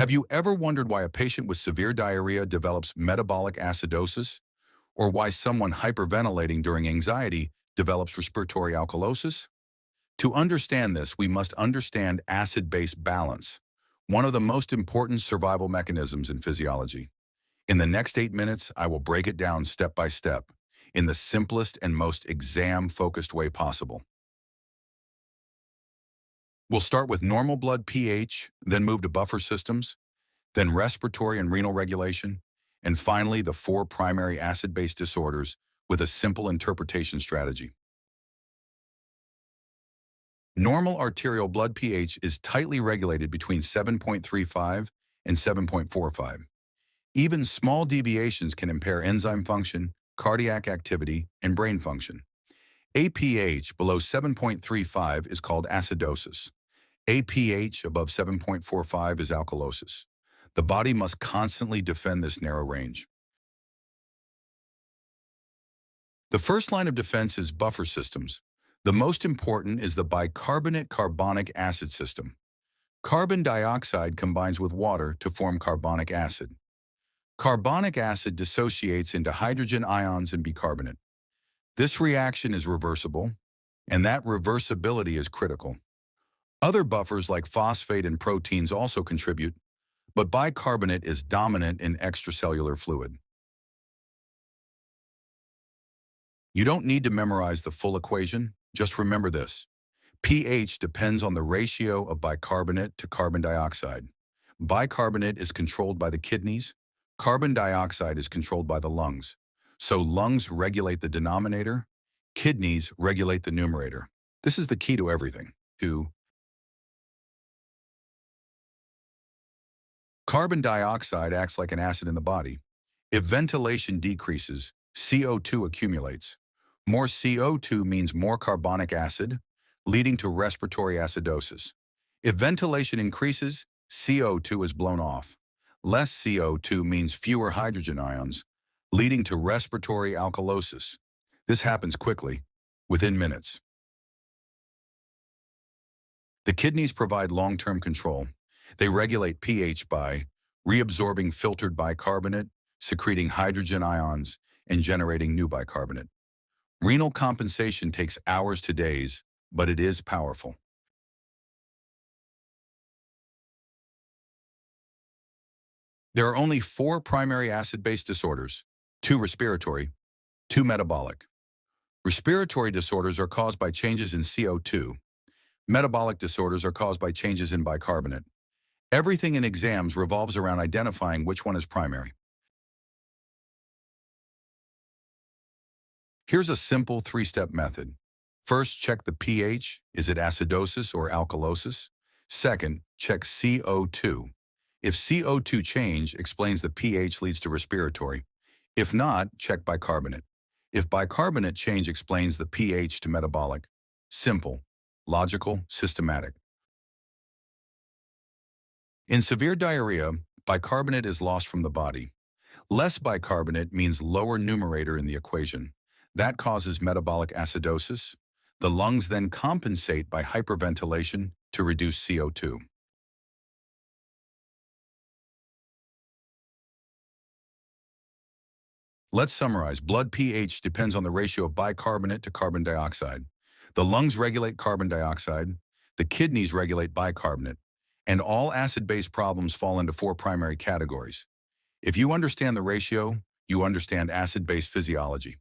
Have you ever wondered why a patient with severe diarrhea develops metabolic acidosis, or why someone hyperventilating during anxiety develops respiratory alkalosis? To understand this, we must understand acid-base balance, one of the most important survival mechanisms in physiology. In the next 8 minutes, I will break it down step by step, in the simplest and most exam-focused way possible. We'll start with normal blood pH, then move to buffer systems, then respiratory and renal regulation, and finally the 4 primary acid-base disorders with a simple interpretation strategy. Normal arterial blood pH is tightly regulated between 7.35 and 7.45. Even small deviations can impair enzyme function, cardiac activity, and brain function. APH below 7.35 is called acidosis. APH above 7.45 is alkalosis. The body must constantly defend this narrow range. The first line of defense is buffer systems. The most important is the bicarbonate carbonic acid system. Carbon dioxide combines with water to form carbonic acid. Carbonic acid dissociates into hydrogen ions and bicarbonate. This reaction is reversible, and that reversibility is critical. Other buffers like phosphate and proteins also contribute, but bicarbonate is dominant in extracellular fluid. You don't need to memorize the full equation, just remember this. pH depends on the ratio of bicarbonate to carbon dioxide. Bicarbonate is controlled by the kidneys, carbon dioxide is controlled by the lungs. So lungs regulate the denominator, kidneys regulate the numerator. This is the key to everything. 2. Carbon dioxide acts like an acid in the body. If ventilation decreases, CO2 accumulates. More CO2 means more carbonic acid, leading to respiratory acidosis. If ventilation increases, CO2 is blown off. Less CO2 means fewer hydrogen ions, leading to respiratory alkalosis. This happens quickly, within minutes. The kidneys provide long-term control. They regulate pH by reabsorbing filtered bicarbonate, secreting hydrogen ions, and generating new bicarbonate. Renal compensation takes hours to days, but it is powerful. There are only 4 primary acid-base disorders, 2 respiratory, 2 metabolic. Respiratory disorders are caused by changes in CO2. Metabolic disorders are caused by changes in bicarbonate. Everything in exams revolves around identifying which one is primary. Here's a simple 3-step method. First, check the pH. Is it acidosis or alkalosis? Second, check CO2. If CO2 change explains the pH leads to respiratory. If not, check bicarbonate. If bicarbonate change explains the pH to metabolic. Simple, logical, systematic. In severe diarrhea, bicarbonate is lost from the body. Less bicarbonate means lower numerator in the equation. That causes metabolic acidosis. The lungs then compensate by hyperventilation to reduce CO2. Let's summarize. Blood pH depends on the ratio of bicarbonate to carbon dioxide. The lungs regulate carbon dioxide. The kidneys regulate bicarbonate. And all acid-base problems fall into 4 primary categories. If you understand the ratio, you understand acid-base physiology.